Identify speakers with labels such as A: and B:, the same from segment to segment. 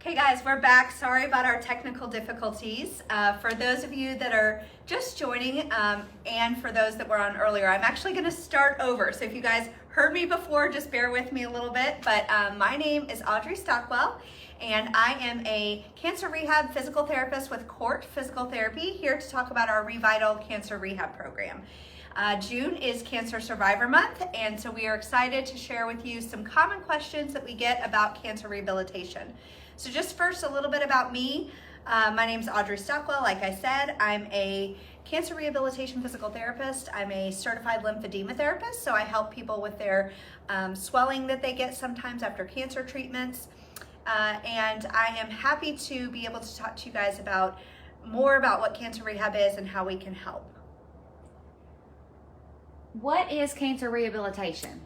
A: Okay guys, we're back. Sorry about our technical difficulties. For those of you that are just joining and for those that were on earlier, I'm actually going to start over. So if you guys heard me before, just bear with me a little bit. But my name is Audrey Stockwell and I am a cancer rehab physical therapist with Court Physical Therapy, here to talk about our ReVital Cancer Rehab Program. June is Cancer Survivor Month, and so we are excited to share with you some common questions that we get about cancer rehabilitation. So just first, a little bit about me. My name is Audrey Stockwell. Like I said, I'm a cancer rehabilitation physical therapist. I'm a certified lymphedema therapist, so I help people with their swelling that they get sometimes after cancer treatments. And I am happy to be able to talk to you guys about more about what cancer rehab is and how we can help.
B: What is cancer rehabilitation?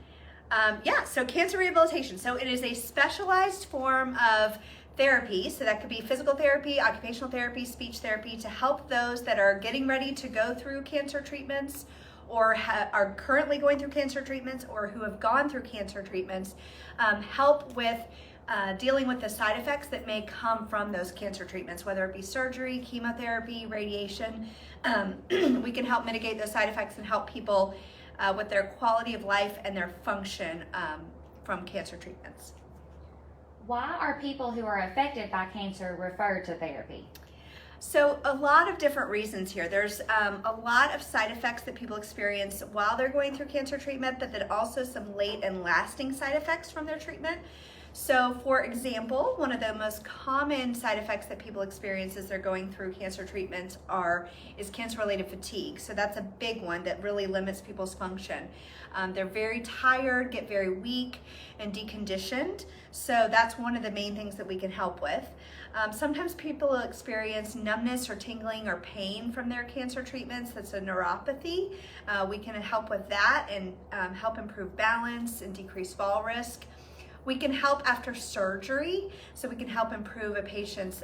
A: So cancer rehabilitation. So it is a specialized form of therapy. So that could be physical therapy, occupational therapy, speech therapy, to help those that are getting ready to go through cancer treatments or are currently going through cancer treatments or who have gone through cancer treatments, help with dealing with the side effects that may come from those cancer treatments, whether it be surgery, chemotherapy, radiation. We can help mitigate those side effects and help people with their quality of life and their function from cancer treatments.
B: Why are people who are affected by cancer referred to therapy?
A: So a lot of different reasons here. There's a lot of side effects that people experience while they're going through cancer treatment, but then also some late and lasting side effects from their treatment. So for example, one of the most common side effects that people experience as they're going through cancer treatments is cancer-related fatigue. So that's a big one that really limits people's function. They're very tired, get very weak and deconditioned. So that's one of the main things that we can help with. Sometimes people experience numbness or tingling or pain from their cancer treatments. That's a neuropathy. We can help with that and help improve balance and decrease fall risk. We can help after surgery, so we can help improve a patient's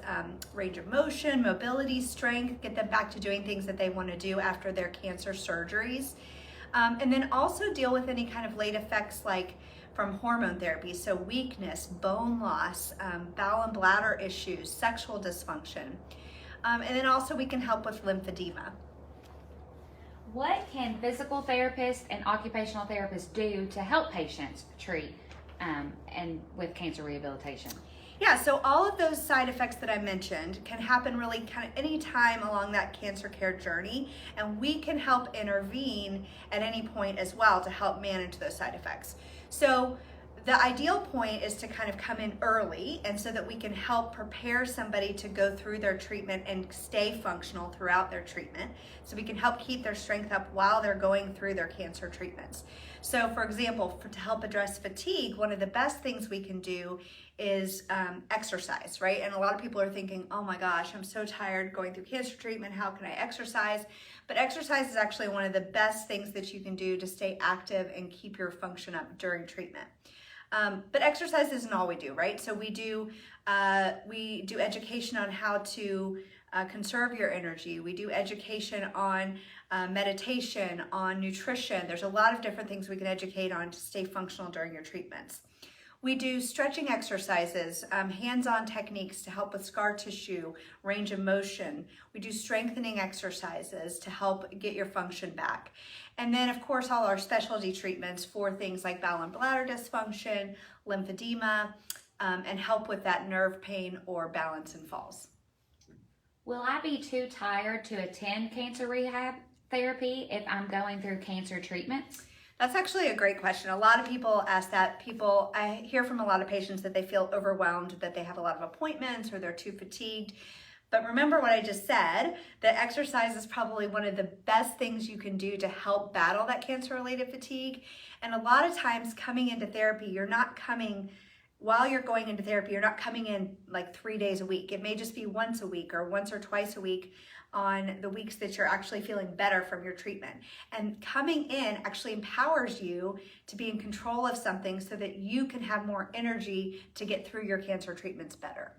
A: range of motion, mobility, strength, get them back to doing things that they want to do after their cancer surgeries. And then also deal with any kind of late effects like from hormone therapy, so weakness, bone loss, bowel and bladder issues, sexual dysfunction. And then also we can help with lymphedema.
B: What can physical therapists and occupational therapists do to help patients treat and with cancer rehabilitation?
A: Yeah, so all of those side effects that I mentioned can happen really kind of any time along that cancer care journey, and we can help intervene at any point as well to help manage those side effects. So the ideal point is to kind of come in early, and so that we can help prepare somebody to go through their treatment and stay functional throughout their treatment. So we can help keep their strength up while they're going through their cancer treatments. So for example, to help address fatigue, one of the best things we can do is exercise, right? And a lot of people are thinking, oh my gosh, I'm so tired going through cancer treatment, how can I exercise? But exercise is actually one of the best things that you can do to stay active and keep your function up during treatment. But exercise isn't all we do, right? So we do education on how to conserve your energy. We do education on meditation, on nutrition. There's a lot of different things we can educate on to stay functional during your treatments. We do stretching exercises, hands-on techniques to help with scar tissue, range of motion. We do strengthening exercises to help get your function back. And then of course, all our specialty treatments for things like bowel and bladder dysfunction, lymphedema, and help with that nerve pain or balance and falls.
B: Will I be too tired to attend cancer rehab therapy if I'm going through cancer treatment?
A: That's actually a great question. A lot of people ask that. I hear from a lot of patients that they feel overwhelmed, that they have a lot of appointments or they're too fatigued. But remember what I just said, that exercise is probably one of the best things you can do to help battle that cancer-related fatigue. And a lot of times coming into therapy, while you're going into therapy, you're not coming in like 3 days a week. It may just be once a week or once or twice a week on the weeks that you're actually feeling better from your treatment. And coming in actually empowers you to be in control of something so that you can have more energy to get through your cancer treatments better.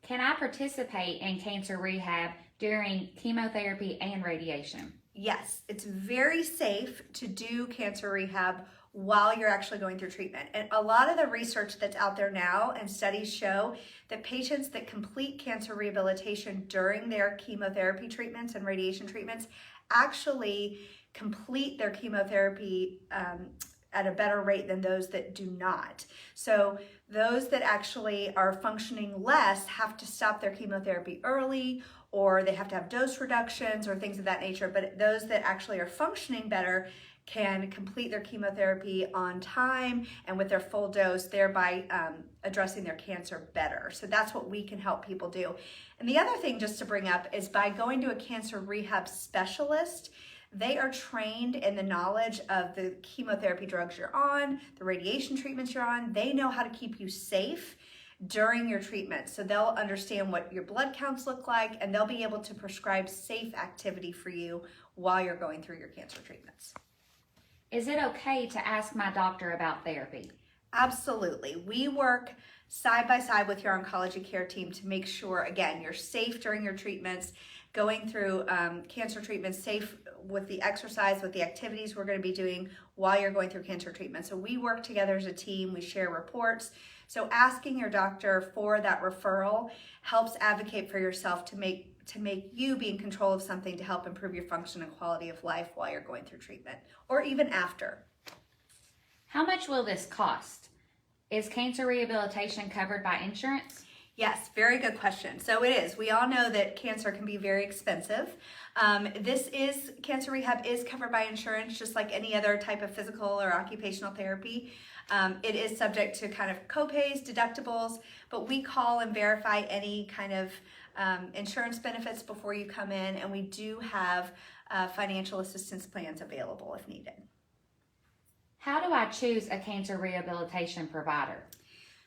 B: Can I participate in cancer rehab during chemotherapy and radiation?
A: Yes, it's very safe to do cancer rehab while you're actually going through treatment. And a lot of the research that's out there now and studies show that patients that complete cancer rehabilitation during their chemotherapy treatments and radiation treatments actually complete their chemotherapy at a better rate than those that do not. So those that actually are functioning less have to stop their chemotherapy early, or they have to have dose reductions or things of that nature. But those that actually are functioning better can complete their chemotherapy on time and with their full dose, thereby addressing their cancer better. So that's what we can help people do. And the other thing just to bring up is by going to a cancer rehab specialist, they are trained in the knowledge of the chemotherapy drugs you're on, the radiation treatments you're on. They know how to keep you safe during your treatment. So they'll understand what your blood counts look like, and they'll be able to prescribe safe activity for you while you're going through your cancer treatments.
B: Is it okay to ask my doctor about therapy?
A: Absolutely. We work side by side with your oncology care team to make sure, again, you're safe during your treatments, going through cancer treatments, safe with the exercise, with the activities we're going to be doing while you're going through cancer treatment. So we work together as a team, we share reports. So asking your doctor for that referral helps advocate for yourself to make you be in control of something to help improve your function and quality of life while you're going through treatment, or even after.
B: How much will this cost? Is cancer rehabilitation covered by insurance?
A: Yes, very good question. So it is. We all know that cancer can be very expensive. Cancer rehab is covered by insurance, just like any other type of physical or occupational therapy. It is subject to kind of copays, deductibles, but we call and verify any kind of insurance benefits before you come in, and we do have financial assistance plans available if needed.
B: How do I choose a cancer rehabilitation provider?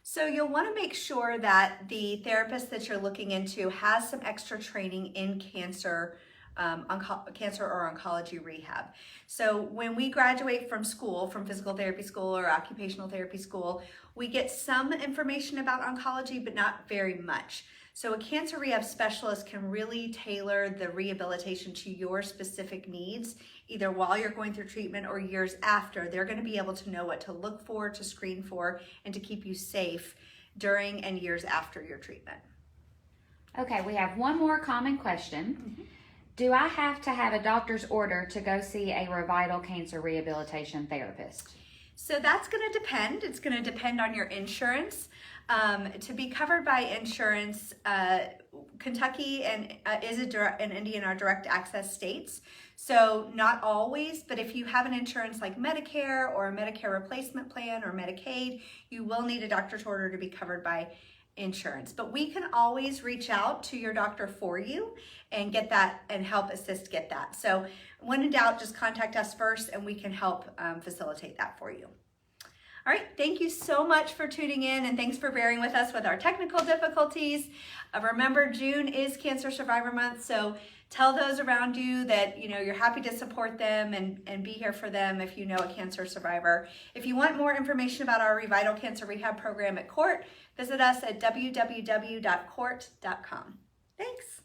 A: So you'll want to make sure that the therapist that you're looking into has some extra training in cancer or oncology rehab. So when we graduate from school, from physical therapy school or occupational therapy school, we get some information about oncology, but not very much. So a cancer rehab specialist can really tailor the rehabilitation to your specific needs, either while you're going through treatment or years after. They're going to be able to know what to look for, to screen for, and to keep you safe during and years after your treatment.
B: Okay, we have one more common question. Mm-hmm. Do I have to have a doctor's order to go see a ReVital cancer rehabilitation therapist?
A: So that's going to depend. It's going to depend on your insurance. To be covered by insurance, Kentucky and Indiana are direct access states. So not always, but if you have an insurance like Medicare or a Medicare replacement plan or Medicaid, you will need a doctor's order to be covered by insurance. But we can always reach out to your doctor for you and get that and help assist get that. So when in doubt, just contact us first and we can help facilitate that for you. All right, thank you so much for tuning in, and thanks for bearing with us with our technical difficulties. Remember, June is Cancer Survivor Month, so tell those around you that you're happy to support them and be here for them if you know a cancer survivor. If you want more information about our ReVital Cancer Rehab program at Court, visit us at www.court.com. Thanks.